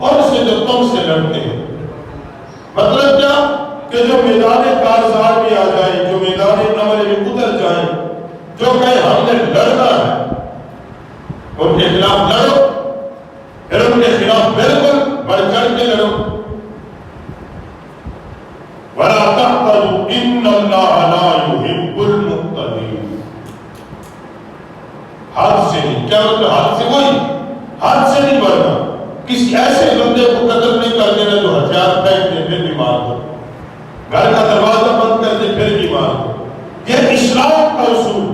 اور سے جو تم سے لڑتے ہیں۔ مطلب کیا کہ جو میدان کارزار میں آ جائیں، جو میدان عمل میں اتر جائیں، جو کہیں ہم نے لڑنا ہے، ان کے خلاف لڑو، پھر ان کے خلاف بالکل بڑھ چڑھ کے لڑو۔ وَلَا تَعْتَدُوا إِنَّ اللَّهَ لَا يُحِبُّ الْمُعْتَدِينَ۔ حد سے نہیں، کیا مطلب حد سے؟ وہی حد سے نہیں بڑھنا، کسی ایسے بندے کو قتل نہیں کر دینا جو ہتھیار پھینک دے پھر بھی مار دو، گھر کا دروازہ بند کر دے پھر بھی مار دو۔ یہ اسلام کا اصول۔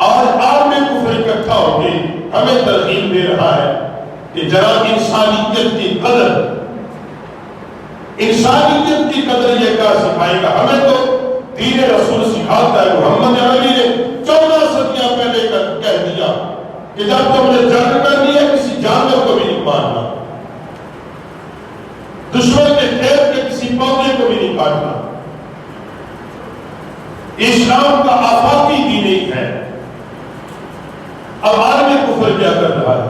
آج عالم کفر اکٹھا ہو کے ہمیں ترغیب دے رہا ہے کہ ذرا انسانیت کی قدر، انسانیت کی قدر یہ کیا سکھائے گا؟ ہمیں تو دین رسول سکھاتا ہے۔ محمد عربی نے 14 صدیاں پہلے کہہ دیا کہ جب تم نے جنگ کرنی ہے کسی جانور کو بھی نہیں مارنا، دشمن کے کھیت کے کسی پودے کو بھی نہیں کاٹنا۔ اسلام کا آفاقی دین ایک ہے۔ اب عالم کفر کیا کر رہا ہے؟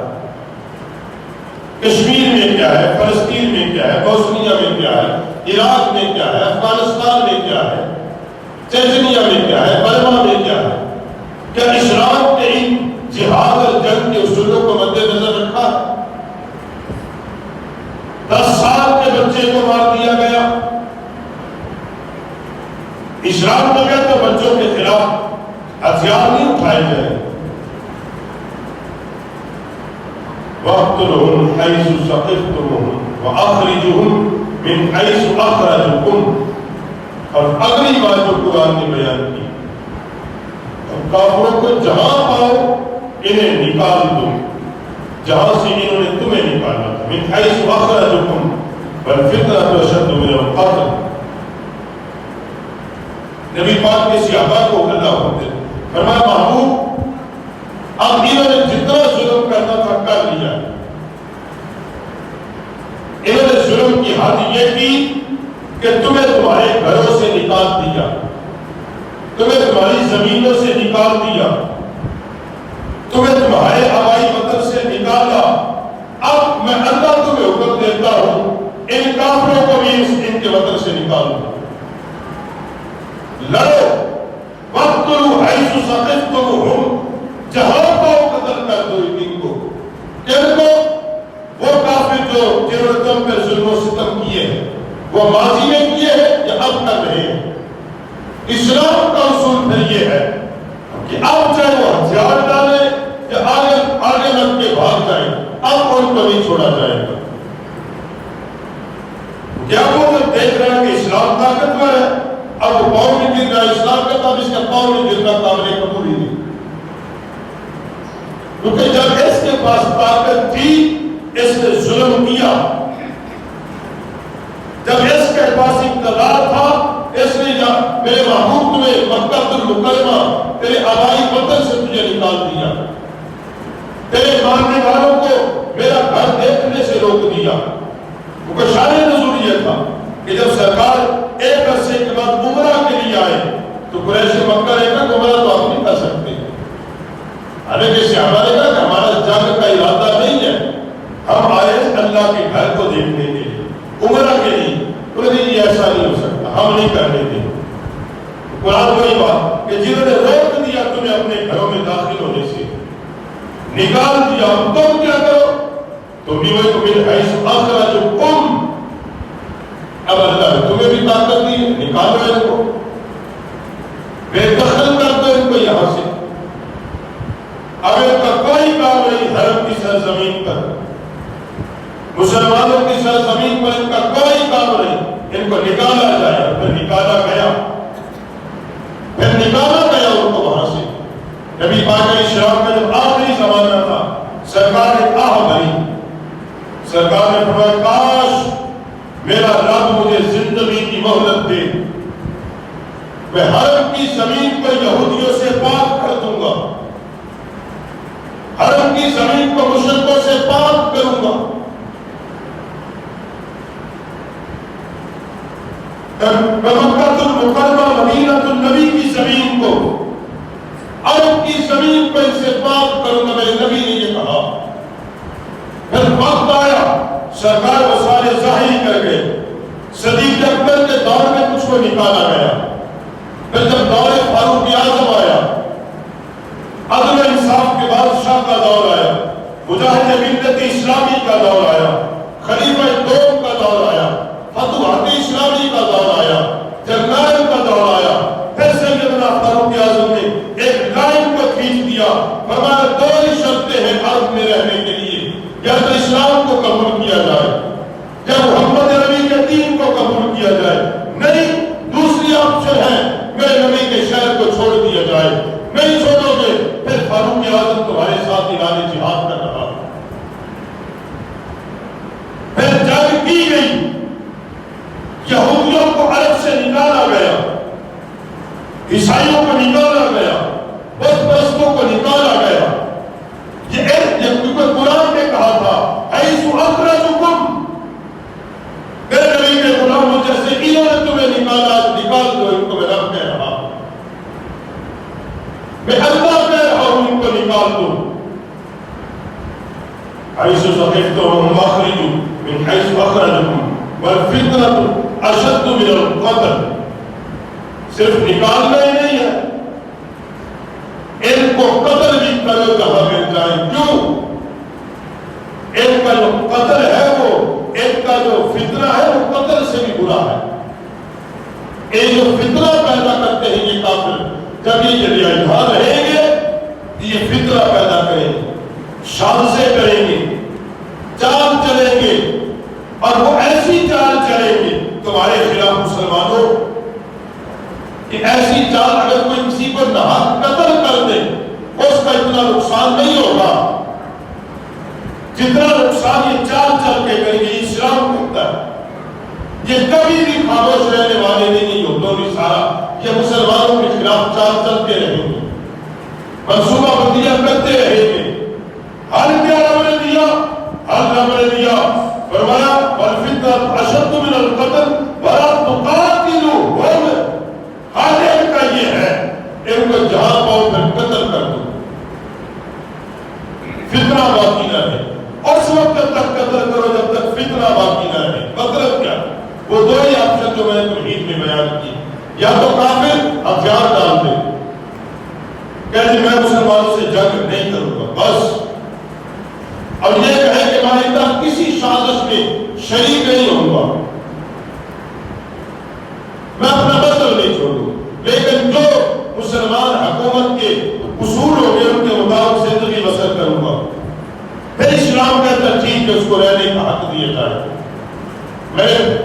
کشمیر میں کیا ہے، فلسطین میں کیا ہے، بوسنیا میں کیا ہے، عراق میں کیا ہے، افغانستان میں کیا ہے، چیچنیا میں کیا ہے، برما میں کیا ہے؟ کیا اسلام کے ان جہاد اور جنگ کے اصولوں کو مد نظر رکھا؟ 10 سال کے بچے کو مار دیا گیا۔ اسلام کو کہتے تو بچوں کے خلاف ہتھیار نہیں اٹھائے جائیں۔ وَاقْتُلُوهُمْ حَيْثُ ثَقِفْتُمُوهُمْ وَأَخْرِجُوهُمْ مِنْ حَيْثُ أَخْرَجُوكُمْ۔ اور اگلی بات جو قرآن نے بیان کی، کافروں کو جہاں پاؤ انہیں نکال دو، جہاں سے انہوں نے تمہیں نکالا تھا۔ مِنْ حَيْثُ أَخْرَجُوكُمْ وَالْفِتْنَةُ أَشَدُّ مِنَ الْقَتْلِ۔ نبی پاک کے صحابہ کو اللہ ہوتے فرمایا محبوب اب انہوں نے جتنا ظلم کرنا تھا کر لیا، انہوں نے ظلم کی حد یہ کی کہ تمہیں تمہارے گھروں سے نکال دیا، تمہیں تمہاری زمینوں سے نکال دیا، تمہیں تمہارے آبائی وطن سے نکالا۔ اب میں اللہ تمہیں حکم دیتا ہوں ان کافروں کو بھی ان کے وطن سے نکال دو، لڑو۔ وَاقْتُلُوا حَيْثُ ثَقِفْتُمُوهُمْ، جہاں کو قتل کر دو ان کو۔ کن کو؟ وہ کافر جنہوں نے تم پر ظلم و ستم کیے ہیں، وہ ماضی میں کیے ہیں یا اب کر رہے ہیں۔ اسلام کا اصول پھر یہ ہے کہ اب چاہے وہ ہتھیار ڈالیں یا آگے لگ کے بھاگ جائیں، اب ان کو نہیں چھوڑا جائے گا۔ کیا وہ جب دیکھ رہے ہیں کہ اسلام طاقتور ہے، اب وہ پاؤں نہیں گر رہا، اسلام کا تب اس کا پاؤں نہیں گر رہا، قابل قبول ہی نہیں۔ کیونکہ جب اس کے پاس طاقت تھی اس نے ظلم کیا، جب اس کے پاس اقتدار تھا اس نے میرے محبوب تمہیں مکہ المکرمہ تیرے آبائی وطن سے تجھے نکال دیا، تیرے ماننے والوں کو میرا گھر دیکھنے سے روک دیا۔ کیونکہ شان نزول یہ تھا کہ جب سرکار ایک عرصے کے بعد عمرہ کے لیے آئے تو قریش مکہ نے کہا کہ عمرہ تو آپ نہیں کر سکتے۔ حالانکہ صحابہ نے کہا کہ ہمارا جنگ کا ارادہ نہیں ہے، ہم آئے اللہ کے گھر کو دیکھنے کے لیے، عمرہ کے لیے۔ انہوں نے یہ ایسا نہیں ہو سکتا، ہم نہیں کرنے دیں۔ قرآن وہی بات کہ جنہوں نے روک دیا تمہیں اپنے گھروں میں داخل ہونے سے، نکال دیا، تم کیا کرو؟ تم بھی وہی تمہیں حیث أخرجوكم۔ اب اللہ نے تمہیں بھی طاقت دی، نکالو ان کو، بے دخل کر دو ان کو یہاں سے۔ اب ان کا کوئی کام نہیں حرم کی سرزمین پر، مسلمانوں کی سرزمین پر ان کا کوئی کام نہیں، ان کو نکالا جائے۔ پھر نکالا گیا، پھر نکالا گیا ان کو وہاں سے۔ نبی پاک علیہ السلام کا جب آخری زمانہ تھا، سرکار نے آہ بھری، سرکار نے فرمایا کاش میرا رب مجھے زندگی کی مہلت دے، میں حرم کی زمین کو یہودیوں سے پاک کر دوں گا، حرم کی زمین کو مشرکوں سے پاک کروں گا۔ مکہ المکرمہ مدینہ النبی کی زمین کو، عرب کی زمین کو ان سے پاک کروں گا، میرے نبی نے یہ کہا۔ پھر سرکار وہ سارے ظاہری کر گئے. صدیق اکبر کے دور میں کچھ کو نکالا گیا. پھر جب دور فاروق اعظم آیا، عدل و انصاف کے بادشاہ کا دور آیا، مجاہد ملت اسلامی کا دور آیا، خلیفہ دوم کا دور آیا، فتوحات اسلامی کا دور آیا، جنگائم کا دور آیا. پھر سیدنا فاروق اعظم نے ایک لائن کو کھینچ دیا، فرمایا دو ہی شرطیں ہیں عرب میں رہنے کے لیے، یا تو اسلام کو قبول کیا جائے یا محمد نبی کے دین کو قبول کیا جائے، نہیں دوسری آپشن ہے میرے نبی کے شہر کو چھوڑ دیا جائے. نہیں چھوڑو گے پھر فاروق اعظم تمہارے ساتھ اعلان جہاد کر رہا. پھر جنگ کی گئی، یہودیوں کو عرب سے نکالا گیا، عیسائیوں کو نکالا گیا، بت پرستوں کو نکالا گیا. یہ کیونکہ قرآن نے کہا تھا حیث اخرجکم، میرے نبی کے غلاموں جیسے انہوں نے تمہیں نکال دو، ان کو میں رب کہہ رہا ہوں، میں اللہ کہہ رہا ہوں ان کو نکال دو. حیث ثقفتم اخرجوا من حیث اخرجکم والفتنة اشد من القتل. صرف نکالنا ہی نہیں ہے، ان کو قتل بھی کرو جہاں مل جائے. کیوں؟ ان کا جو قتل ہے وہ، ان کا جو فتنہ ہے وہ قتل سے بھی برا ہے. یہ جو فتنہ پیدا کرتے ہیں یہ کافر، جب یہ جلیانجھال رہیں گے یہ فتنہ پیدا کریں گے، سازشیں کریں گے، چال چلیں گے، اور وہ ایسی چال چلیں گے تمہارے خلاف مسلمانوں کہ ایسی چال اگر کوئی کسی کو ناحق قتل کر دے اس کا اتنا نقصان نہیں ہوگا جتنا نقصان یہ چال چل کے کریں گے. اسلام کہتا ہے یہ کبھی بھی خاموش رہنے والے نہیں ہوتے بھی سارا، یہ مسلمانوں کے خلاف چال چلتے رہیں گے، منصوبہ بندیاں کرتے رہیں گے. حل کیا رب نے دیا؟ حل رب نے دیا، فرمایا والفتنة اشد من القتل ولا تقاتلوهم. حال ان کا یہ ہے ان کو جہاں پاؤ پھر قتل کر دو، فتنہ باقی نہ رہے. اس وقت تک قتل کرو جب تک فتنہ باقی نہ رہے. مطلب کیا؟ وہ دو ہی آپشن جو میں نے توحید میں بیان کی، یا تو کافر ہتھیار ڈال دے کہ میں مسلمانوں سے جنگ نہیں کروں گا بس، اور یہ کہے کہ میں اتنا کسی سازش میں شریک نہیں ہوں گا، میں اپنا مذہب نہیں چھوڑوں، لیکن جو مسلمان حکومت کے اصول ہو گئے ان کے مطابق زندگی بسر کروں گا. پھر اسلام کہتا ہے ٹھیک ہے اس کو رہنے کا حق دیا جائے. میں نے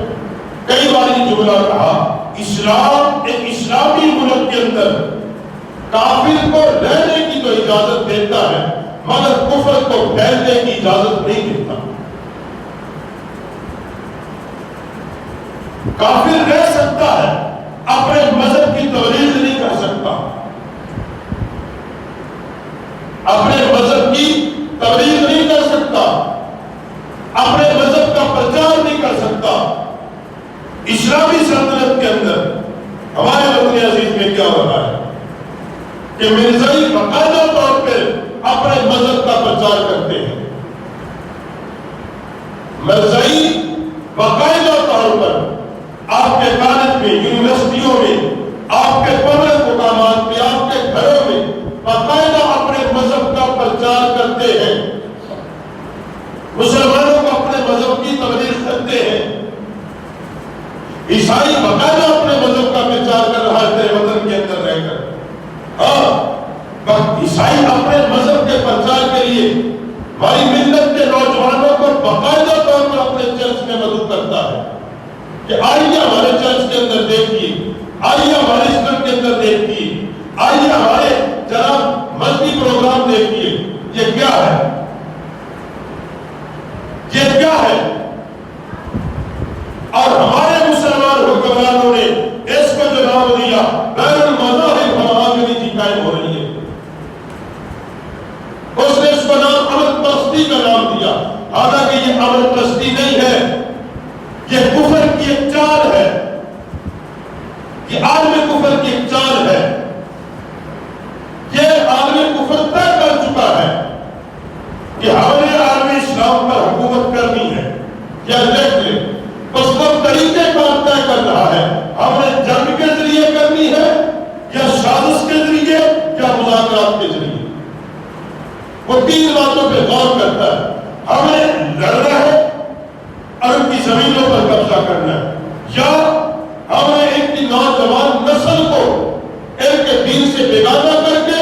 کئی بار یہ جملہ کہا، اسلام ایک اسلامی ملک کے اندر کافر کو رہنے کی تو اجازت دیتا ہے مگر کفر کو پھیلنے کی اجازت نہیں دیتا. کافر رہ سکتا ہے، اپنے مذہب کی تبلیغ نہیں کر سکتا، اپنے مذہب کی تبلیغ نہیں کر سکتا، اپنے مذہب کا پرچار نہیں کر سکتا. اسلامی سلطنت کے اندر ہمارے وطن عزیز میں کیا ہو رہا ہے کہ مرزائی باقاعدہ طور پہ اپنے مذہب کا پرچار کرتے ہیں. مرزائی باقاعدہ طور پر آپ کے کالج میں، یونیورسٹیوں میں، آپ کے پبلک مقامات میں، آپ کے گھروں میں باقاعدہ اپنے مذہب کا پرچار کرتے ہیں، مسلمانوں کو اپنے مذہب کی تبلیغ کرتے ہیں. عیسائی باقاعدہ اپنے مذہب کا پرچار کر رہا ہے تیرے وطن کے اندر رہ کر. ہاں، عیسائی اپنے مذہب کے پرچار کے لیے ہماری ملت کے نوجوانوں کو باقاعدہ طور پر اپنے چرچ میں مدعو کرتا ہے کہ آئیے ہمارے چرچ کے اندر دیکھیے، آئیے ہمارے اسکول کے اندر دیکھیے، آئیے ہمارے جناب مذہبی پروگرام دیکھیے. یہ کیا ہے؟ یہ کیا ہے؟ اور ہمارے مسلمان حکمرانوں نے اس کو جو نام دیا بین المذاہب ہمآہنگی جی قائم ہو رہی ہے. اس نے اس کو نام امن پرستی کا نام دیا، حالانکہ یہ امن پرستی نہیں ہے، یہ کفر کی ایک چال ہے، یہ عالم کفر کی ایک چال ہے. یہ عالم کفر طے کر چکا ہے کہ ہم نے عالم اسلام پر حکومت کرنی ہے، یا لکھ لے، بس وہ طریقے کار طے کر رہا ہے، ہم نے جنگ کے ذریعے کرنی ہے یا سازش کے ذریعے یا مذاکرات کے ذریعے۔ وہ تین باتوں پہ غور کرتا ہے، ہمیں لڑنا ہے اور ان کی زمینوں پر قبضہ کرنا ہے، یا ہمیں ان کی نوجوان نسل کو ان کے دین سے بیگانہ کر کے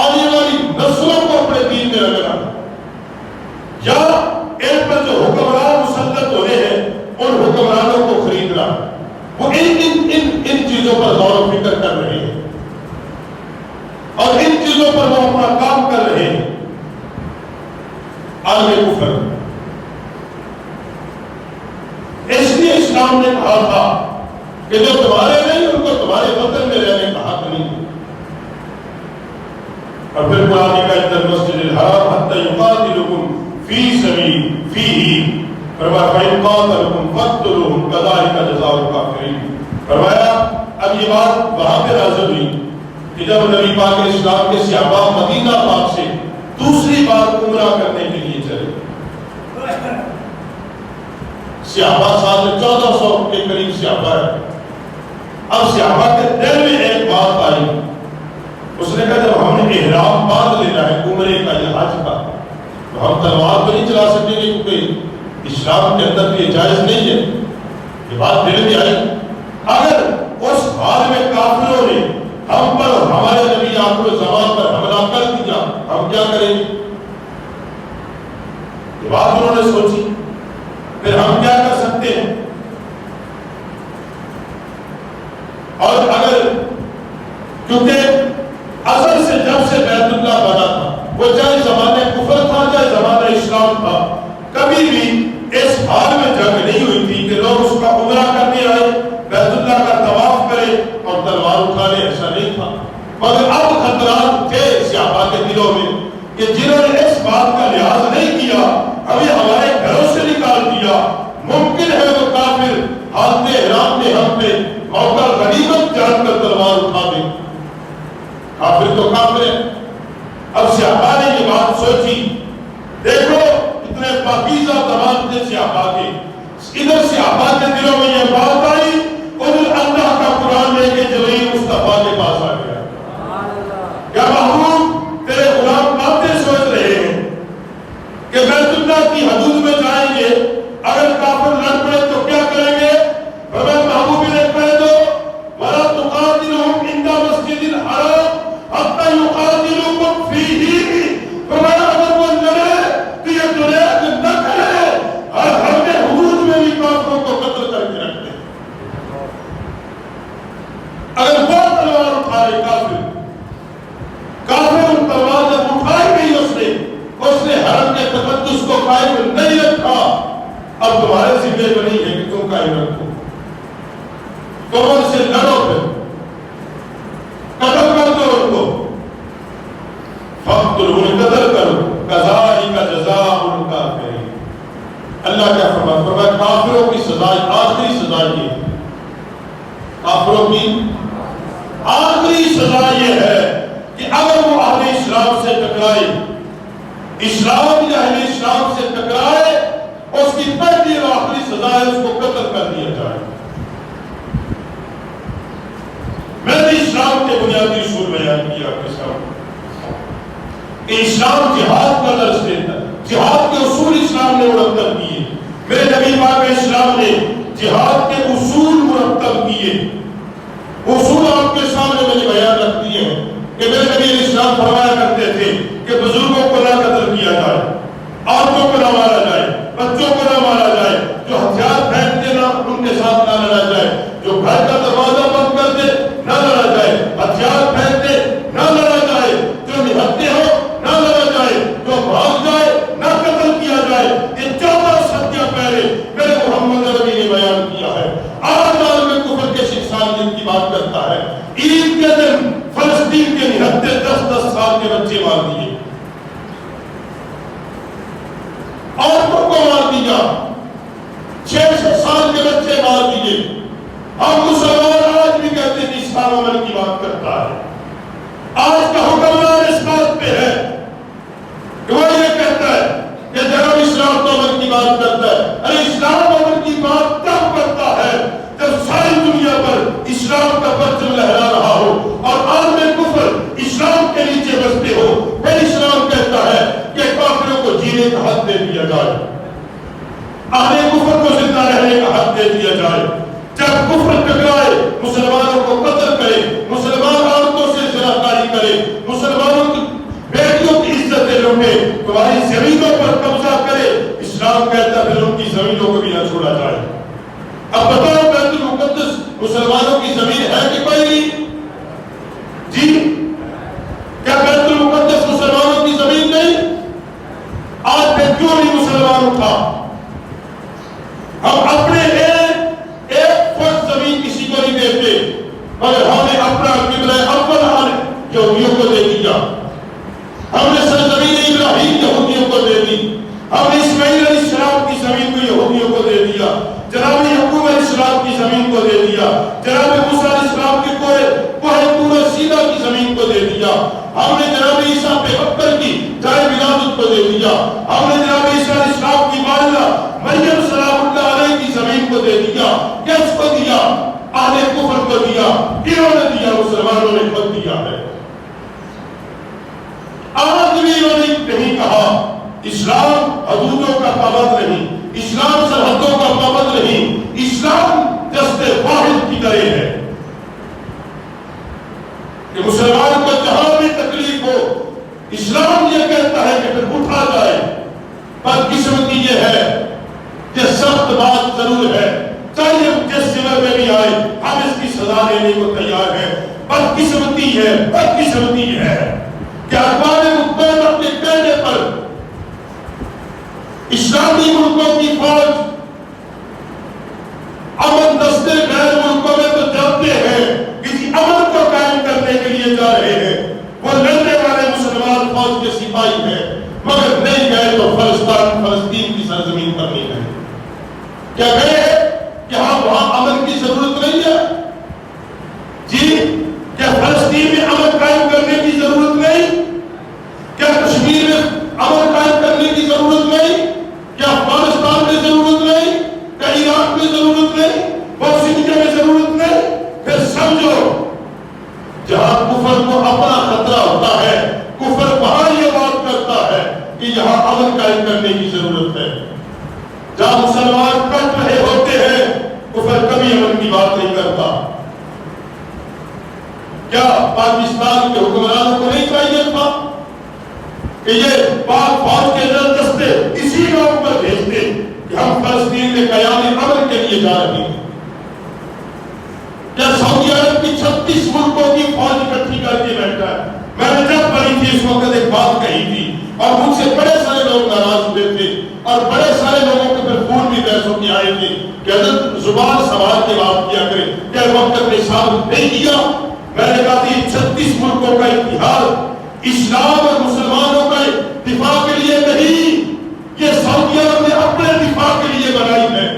آنے والی نسلوں کو اپنے دین میں رکھنا ہے، یا ان پر جو حکمران مسلط ہوئے ہیں ان حکمرانوں کو خریدنا ہے۔ وہ ان چیزوں پر غور و فکر کر رہے ہیں اور ان چیزوں پر وہ اپنا کام کر رہے ہیں۔ عالم کفر، اس لیے اسلام نے کہا تھا کہ جو تمہارے نہیں ان کو تمہارے وطن میں رہنے کا حق نہیں۔ اور پھر قرآن کا المسجد الحرام حتی یقاتلکم فی سبیل فیہ، فرمایا فَإِنْ قَاتَلُوكُمْ فَاقْتُلُوهُمْ كَذَلِكَ جَزَاءُ الْكَافِرِينَ۔ فرمایا اب یہ بات وہاں پہ نازل ہوئی کہ جب نبی پاک اسلام کے صحابہ مدینہ پاک سے دوسری بار عمرہ کرنے کے لیے چلے، صحابہ ساتھ 1400 کے قریب صحابہ ہے۔ اب صحابہ کے دل میں ایک بات آئی، اس نے کہا جب ہم نے احرام باندھ لینا ہے عمرے کا یا حج کا، تو ہم تلوار تو نہیں چلا سکیں گے کیونکہ اسلام کے اندر تو یہ جائز نہیں ہے۔ یہ بات دل میں آئی، اگر اس حال میں کافروں نے ہم پر اور ہمارے نبی آخر الزمان پر حملہ کر دیا، ہم کیا کریں گے؟ یہ بات انہوں نے سوچی، پھر ہم کیا کر سکتے ہیں؟ اور اگر کیونکہ اصل سے جب سے بیت اللہ بنا تھا، وہ چاہے زمانے کفر تھا چاہے زمانے اسلام تھا، کبھی بھی اس حال میں جنگ نہیں ہوئی تھی کہ لوگ اس کا عمرہ کرنے آئے، بیت اللہ کا طواف کرے اور تلوار اٹھا لے، ایسا نہیں تھا۔ مگر اب خطرات تھے صحابہ کے دلوں میں کہ جنہوں نے اس بات کا لحاظ نہیں کیا، ہمیں ہمارے گھروں سے نکال دیا، ممکن ہے وہ کافر حالت احرام میں ہم پہ موقع غنیمت جان کر تلوار اٹھا دے۔ کافر تو کافر ہے۔ اب صحابہ نے یہ بات سوچی، دیکھو اتنے پاکیزہ زبان تھے صحابہ کے، ادھر صحابہ کے دلوں میں یہ بات آئی، ادھر اللہ کا قرآن لے کے جبرائیل مصطفیٰ کے پاس آ گیا، کیا محبوب تیرے غلام باتیں سوچ رہے ہیں کہ بیت اللہ کی حدود میں جائیں گے، اگر کافر لڑ پڑے تو کیا کریں گے؟ فرمایا محبوب نے کہہ دو وَلَا تُقَاتِلُهُمْ عِنْدَ مَسْجِدِ الْحَرَامِ حَتَّى يُقَاتِلُوكُمْ فِيهِ۔ فرمایا اگر وہ لڑے تو یہ دریغ نہ کرے، اور ہم نے حدود میں بھی کافروں کو قتل کر کے رکھ دیں۔ اگر وہ تلوار اٹھائے کافر تلوار جب اٹھائی گئی اس نے حرم کے تقدس کو قائم نہیں رکھا، اب تمہارے ذمہ میں نہیں ہے کہ تم قائم رکھو، تم ان سے لڑو، پھر قتل کر دو ان کو، فَاقْتُلُوهُمْ قتل کرو كَذَلِكَ جَزَاءُ الْكَافِرِينَ۔ اللہ کیا فرمایا؟ کافروں کی سزا آخری سزا یہ ہے، کافروں کی آخری سزا یہ ہے کہ اگر وہ اہل اسلام سے ٹکرائے، اسلام یا اہل اسلام سے ٹکرائے، اس کی پہلی اور آخری سزا ہے اس کو قتل کر دیا جائے۔ میں نے اسلام کے بنیادی اصول بیان کیا آپ کے سامنے کہ اسلام جہاد کا درس دیتا ہے، جہاد کے اصول اسلام نے مرتب کیے، میرے نبی پاک اسلام نے جہاد کے اصول مرتب کیے۔ اصول آپ کے سامنے میں نے بیان رکھ دیے ہیں کہ میرے نبی اسلام فرمایا کرتے تھے کہ بزرگوں کو نہ قتل کیا جائے، عورتوں کو نہ مارا جائے، بچوں کو نہ مارا جائے، جو ہتھیار پھینکتے نہ ان کے ساتھ نہ لڑا جائے، جو گھر کا دروازہ بند کر دے نہ لڑا جائے، ہتھیار پھینکتے نہ لڑا جائے، جو نہتے ہو نہ لڑا جائے، جو بھاگ جائے نہ قتل کیا جائے۔ یہ 14 ستیہ پہلے میرے محمد نبی نے بیان کیا ہے۔ آج عالم کفر کے شخصانیت کی بات کرتا ہے، عید کے دن فلسطین کے نہتے 10-10 سال کے بچے مار دیے، عورتوں کو مار دیا، 6 سال کے بچے مار دیے۔ ہم مسلمان آج بھی کہتے ہیں اسلام عمل کی بات کرتا ہے، آج کا حکمران اس بات پہ ہے کہ وہ یہ کہتا ہے کہ جناب اسلام تو عمل کی بات کرتا ہے، ارے اسلام دیا جائے، اہل کفر کو زندہ رہنے کا حق دے دیا جائے۔ جب کفر ٹکرائے مسلمانوں کو قتل کرے، مسلمان عورتوں سے زناکاری کرے، مسلمانوں کی بیٹیوں کی عزتیں لوٹے، تمہاری زمینوں پر قبضہ کرے، اسلام کہتا ہے پھر ان کی زمینوں کو بھی نہ چھوڑا جائے۔ اب بتاؤ بیت المقدس مسلمانوں کی زمین ہے کہ کوئی نہیں؟ جی کیا بیت المقدس مسلمانوں کی زمین نہیں؟ آج پہ کیوں نہیں مسلمان اٹھا؟ ہم اپنے ایک فٹ زمین کسی کو نہیں دیتے، مگر ہم نے اپنا قبلہ اول یہودیوں کو دے دیا، ہم نے سرزمین ابراہیم یہودیوں کو دے دی، ہم نے اسماعیل علیہ السلام کی زمین کو یہودیوں کو دے دیا، جناب یعقوب علیہ السلام کی زمین کو دے دیا، جناب موسیٰ علیہ السلام کے کوہ طور سینا کی زمین کو دے دیا، ہم نے جناب عیسیٰ پیغمبر کی جائے ولادت کو دے دیا، ہم نے جناب عیسیٰ علیہ السلام کی والدہ مریم سلام اللہ علیہ کی زمین کو دے دیا۔ کس کو دیا؟ اہل کفر کو دیا۔ کیوں نے دیا؟ مسلمانوں نے خود دیا ہے۔ آج بھی انہوں نے نہیں کہا اسلام حدودوں کا پابند نہیں، اسلام سرحدوں کا پابند نہیں، اسلام دست واحد کی طرح ہے کہ مسلمان کو جہاں بھی تکلیف ہو اسلام یہ کہتا ہے کہ پھر اٹھا جائے۔ بدقسمتی یہ ہے کہ سخت بات ضرور ہے، چاہیے جس سمر میں بھی آئے ہم اس کی سزا لینے کو تیار ہیں۔ بدقسمتی ہے، بدقسمتی ہے کہ اقوام متحدہ اپنے کہنے پر اسلامی ملکوں کی فوج امن دستے غیر ملکوں میں تو جاتے ہیں، کسی امن کو قائم کرنے کے لیے جا رہے ہیں، وہ لڑنے والے مسلمان فوج کے سپاہی ہیں، مگر نہیں گئے تو فلسطین کی سرزمین پر نہیں گئے۔ کیا گئے کہ وہاں امن کی ضرورت نہیں ہے؟ جی کیا فلسطین میں امن قائم کرنے کی ضرورت نہیں؟ کیا کشمیر میں امن قائم کرنے کی ضرورت نہیں؟ کیا افغانستان میں ضرورت نہیں؟ کیا عراق میں ضرورت نہیں؟ بوسنیا میں ضرورت نہیں؟ پھر سمجھو جہاں کفر کو اپنا خطرہ ہوتا ہے، کفر وہاں یہ بات کرتا ہے کہ یہاں امن قائم کرنے کی ضرورت ہے۔ جہاں مسلمان کٹ رہے ہوتے ہیں کفر کبھی امن کی بات نہیں کرتا۔ کیا پاکستان کے حکمرانوں کو نہیں چاہیے تھا کہ یہ پاک فوج کے دستے اسی لوگ پر بھیجتے کہ ہم فلسطین میں قیام امن کے لیے جا رہے ہیں؟ کیا سعودی عرب کی 36 ملکوں کی فوج اکٹھی کر کے بیٹھا ہے؟ میں نے جب پڑھی تھی اس وقت ایک بات کہی تھی اور مجھ سے بڑے سارے لوگ ناراض ہوئے تھے اور بڑے سارے لوگوں کے پھر فون بھی بحث ہو کے آئے تھے کہ حضرت زبان سوال کے بات کیا کرے، کیا وقت نے ثابت نہیں کیا؟ میں نے کہا تھی 36 ملکوں کا اتحاد اسلام اور مسلمانوں کا دفاع کے لیے نہیں، یہ سعودی عرب نے اپنے دفاع کے لیے بنائی ہے،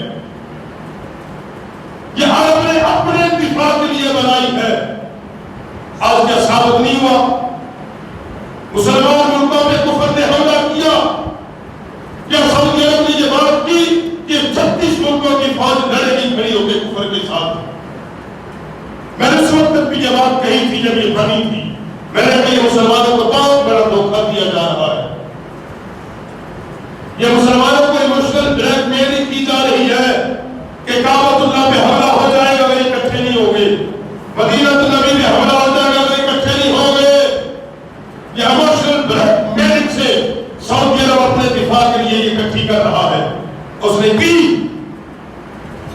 یہ عرب نے اپنے دفاع کے لیے بنائی ہے۔ آج کیا ثابت نہیں ہوا؟ مسلمان ملکوں میں کفر نے حملہ کیا، کیا سعودی عرب نے یہ بات کی کہ 36 ملکوں کی فوج لڑے گی کھڑی ہو کے کفر کے ساتھ؟ میں نے اس وقت تک بھی یہ بات کہی تھی جب یہ بنی تھی، میں نے کہی مسلمانوں کو بہت بڑا دھوکہ دیا جا رہا ہے، یہ مسلمانوں کو ایموشنل بلیک میل کی جا رہی ہے کہ کعبۃ اللہ پہ حملہ ہو جائے گا اگر اکٹھے نہیں ہو گئے، مدینہ النبی پہ حملہ ہو جائے گا اگر اکٹھے نہیں ہو گئے۔ یہ ایموشنل بلیک میل سے سعودی عرب اپنے دفاع کے لیے یہ اکٹھی کر رہا ہے۔ اس نے کی،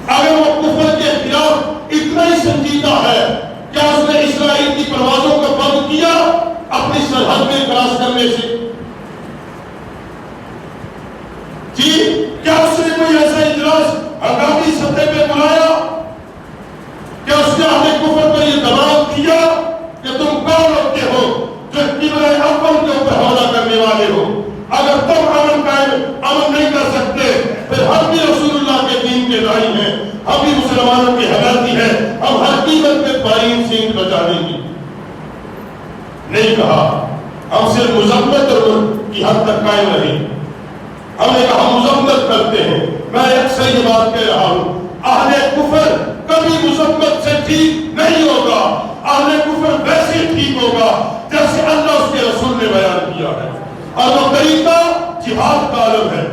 اگر وہ کفر کے خلاف اتنا ہی سنجیدہ ہے کیا اس نے اسرائیل کی پروازوں کو بند کیا اپنی سرحد میں کراس کرنے سے؟ جی کیا اس نے کوئی ایسا اجلاس ہنگامی سطح پہ بلایا؟ کیا اس نے اہل کفر پر یہ دباؤ دیا کہ تم کون ہوتے ہو جو قبلہ اول کے اوپر حملہ کرنے والے ہو؟ اگر تم امن نہیں کر سکتے پھر ہم بھی رسول اللہ کے دین کے داعی ہیں، ہم بھی مسلمانوں کی حمایتی ہیں، ہم ہر قیمت پہ بائیں سے بچا دیں گے۔ نہیں کہا، ہم صرف مذمت کی حد تک قائم رہے۔ ہم نے کہا ہم مذمت کرتے ہیں۔ میں اکثر یہ بات کہہ رہا ہوں، اہل کفر کبھی مذمت سے ٹھیک نہیں ہوگا، اہل کفر ویسے ٹھیک ہوگا جیسے اللہ اس کے رسول نے بیان کیا ہے، اور وہ طریقہ جہاد کا علم ہے۔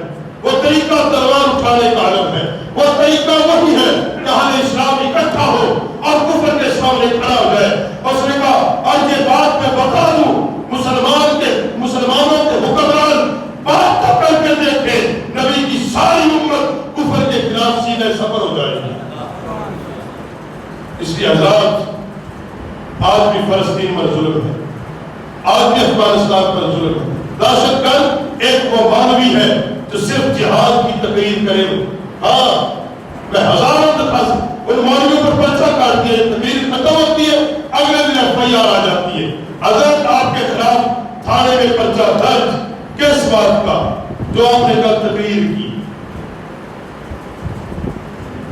بنانے کا عالم ہے، وہ طریقہ وہی ہے کہ اہل اسلام اکٹھا ہو اور کفر کے سامنے کھڑا ہو جائے۔ اس نے کہا اور یہ بات میں بتا دوں، مسلمانوں کے حکمران بات تو کر کے دیکھیں، نبی کی ساری امت کفر کے خلاف سینے سفر ہو جائے گی۔ اس لیے حضرات آج بھی فلسطین پر ظلم ہے، آج بھی افغانستان پر ظلم ہے۔ دہشت گرد ایک وہ مانوی ہے جو صرف جہاد کی تقریر کرے، ہاں میں ہزاروں دفعہ ان مولویوں پر پرچہ کاٹتی ہے، تقریر ختم ہوتی ہے، اگلے دن FIR آ جاتی ہے، حضرت آپ کے خلاف تھانے میں پرچہ درج کس بات کا؟ جو آپ نے کل تقریر کی۔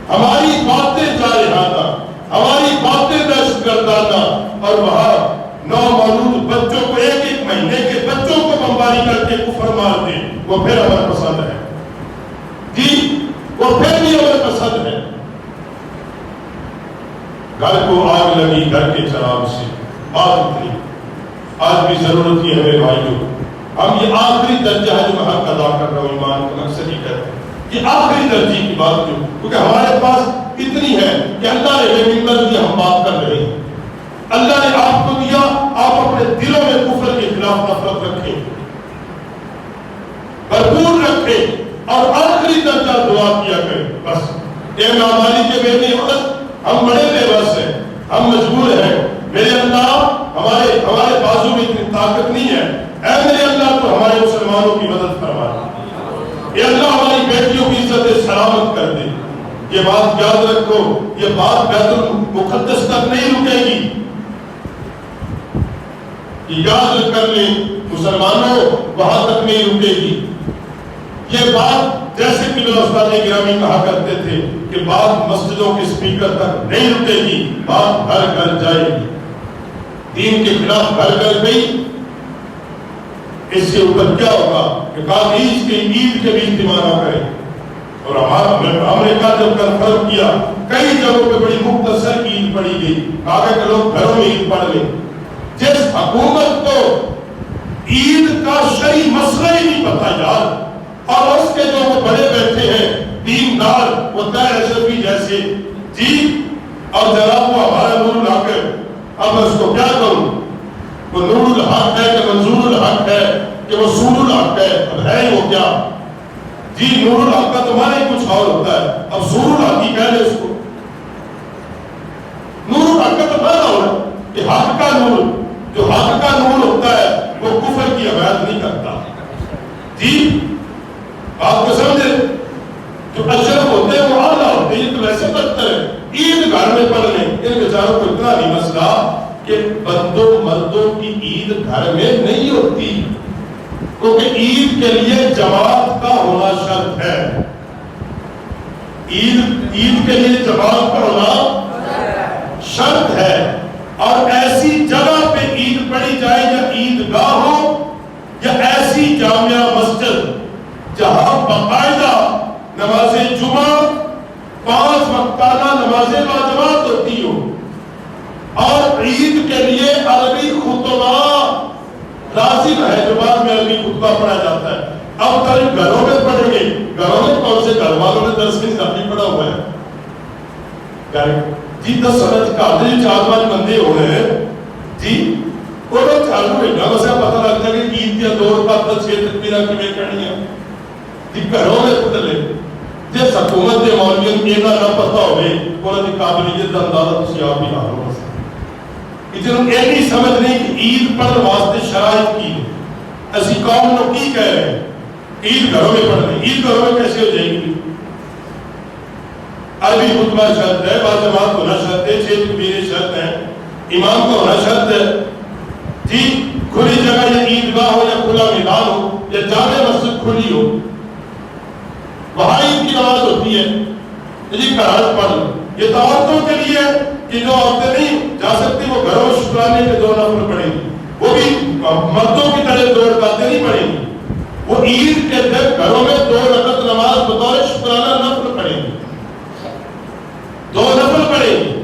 ہماری باتیں جارحانہ، ہماری باتیں دہشت گردانہ، اور وہاں نومولود بچوں کو ایک مہینے کے بچوں کو بمباری کر کے کفر مار دے، وہ پھر ہمیں پسند ہے جی، وہ پھر بھی ہمیں پسند ہے۔ گھر کو آگ لگی گھر کے چراغ سے، بات اتنی آج بھی ضرورت ہے ہمیں بھائیوں، ہم یہ آخری درجہ ہے جو میں حق ادا کر رہا ہوں، ایمان کا مقصد ہی کہتے ہیں یہ آخری درجے کی بات جو، کیونکہ ہمارے پاس اتنی ہے کہ اللہ نے ہمیں نعمت دی، ہم بات کر رہے ہیں۔ اللہ نے آپ کو دیا، آپ اپنے دلوں میں کفر کے خلاف نفرت رکھیں، بھرپور رکھیں، اور آخری درجہ دعا کیا کریں۔ بس اے مالی کے بیٹے ہم بڑے بے بس ہیں، ہم مجبور ہیں، میرے اللہ ہمارے بازو میں اتنی طاقت نہیں ہے، اے میرے اللہ تو ہمارے مسلمانوں کی مدد فرما، اے اللہ ہماری بیٹیوں کی عزت سلامت کر دے۔ یہ بات یاد رکھو، یہ بات بیت المقدس تک نہیں رکے گی، یاد کر لیں مسلمانوں، وہاں تک نہیں رکے گی۔ یہ بات جیسے کہ میرے استاد گرامی کہا کرتے تھے کہ بات مسجدوں کے سپیکر تک نہیں رکے گی، بات گھر گھر جائے گی، دین کے خلاف گھر گھر گئی۔ اس سے اوپر کیا ہوگا کہ قادیس کے عید کے بھی اجتماع نہ کریں، اور ہم نے کہا جب کنفرم کیا کئی جگہوں پہ بڑی مختصر عید پڑھی گئی، آگے کے لوگ گھروں میں عید پڑھ لیں۔ جس حکومت کو عید کا شرعی مسئلہ ہی نہیں پتا یار، اور اس کے جو وہ بڑے بیٹھے ہیں دیندار، وہ طاہر اشرفی جیسے جی، اور جناب وہ ہمارا نور الحق ہے، اب میں اس کو کیا کروں، وہ نور الحق ہے کہ منظور الحق ہے کہ وہ سور الحق ہے، اب ہے وہ کیا جی، نور الحق کا تمہارے کچھ اور ہوتا ہے، اب سور الحق ہی کہہ لے اس کو۔ نور الحق کا تو پہلا ہو کہ حق کا نور، جو حق کا نور ہوتا ہے وہ کفر کی حمایت نہیں کرتا جی، آپ کو سمجھے، جو اشرف ہوتے ہیں وہ اعلیٰ ہوتے ہیں، یہ تو ویسے بدتر ہے۔ عید گھر میں پڑھ لیں، ان بیچاروں کو اتنا نہیں مسئلہ کہ بندوں مردوں کی عید گھر میں نہیں ہوتی، کیونکہ عید کے لیے جماعت کا ہونا شرط ہے، عید کے لیے جماعت کا ہونا شرط ہے، اور ایسی جگہ پہ عید پڑھی جائے یا عید گاہ ہو یا ایسی جامعہ مسجد جہاں باقاعدہ نماز جمعہ 5 وقتانہ نماز باجماعت ہوتی ہو، اور عید کے لیے عربی خطبہ لازم ہے، جو بعد میں عربی خطبہ پڑھا جاتا ہے۔ اب تک گھروں میں پڑھیں گے، گھروں میں کون سے گھر والوں نے درس کی نظام پڑھا ہوا ہے جی، 10 سنت کا جی 4-5 بندے ہو رہے ہیں جی، وہ لوگ چالو ہے نا، ویسے پتہ لگتا ہے کہ عید یا 2 رکعت 6 تکبیرہ کی میں کرنی ہے جی، گھروں میں خود لے جس حکومت کے مولویوں کو یہ نہ پتہ ہوئے انہوں کی قابلیت کا اندازہ تسی آپ بھی حال ہو کہ جنہوں نے ایسی سمجھ نہیں کہ عید پر واسطے شرائط کی ہے، ایسی قوم لوگ کی کہہ رہے ہیں عید گھروں میں پڑھ رہے ہیں، عید گھروں میں کیسے ہو جائے گی؟ عربی خطبہ شرط ہے، باجماعت ہونا شرط ہے، 6 تکبیریں شرط ہیں، امام کو ہونا شرط ہے جی، کھلی جگہ یا عیدگاہ ہو یا کھلا میدان ہو یا جامع مسجد کھلی ہو، وہاں عید کی نماز ہوتی ہے جی، گھر پڑھ لو۔ یہ تو عورتوں کے لیے کہ جو عورتیں نہیں جا سکتی وہ گھروں میں شکرانے کے 2 نفل پڑھیں گی، وہ بھی مردوں کی طرح 2 رکعتیں نہیں پڑھیں گی، وہ عید کے دن گھروں میں 2 رکعت نماز بطور شکرانہ نفل پڑھیں گی، 2 نفل پڑھیں گی۔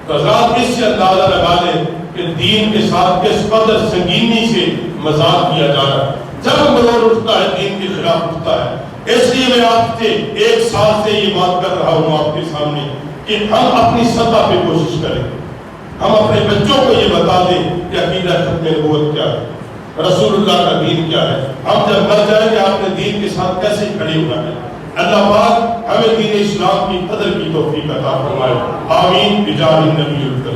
تو حضرات اس سے اندازہ لگا لیں کہ دین کے ساتھ کس قدر سنگینی سے مذاق کیا جا رہا ہے۔ جب ملول اٹھتا ہے دین کے خلاف اٹھتا ہے، اس لیے میں آپ سے 1 سال سے یہ بات کر رہا ہوں آپ کے سامنے کہ ہم اپنی سطح پہ کوشش کریں، ہم اپنے بچوں کو یہ بتا دیں کہ عقیدہ ختم نبوت کیا ہے، رسول اللہ کا دین کیا ہے، ہم جب مر جائیں گے آپ نے دین کے ساتھ کیسے کھڑے ہونا ہے۔ اللہ پاک ہمیں دین اسلام کی قدر کی توفیق عطا فرمائے، آمین بجاہ النبی الکریم۔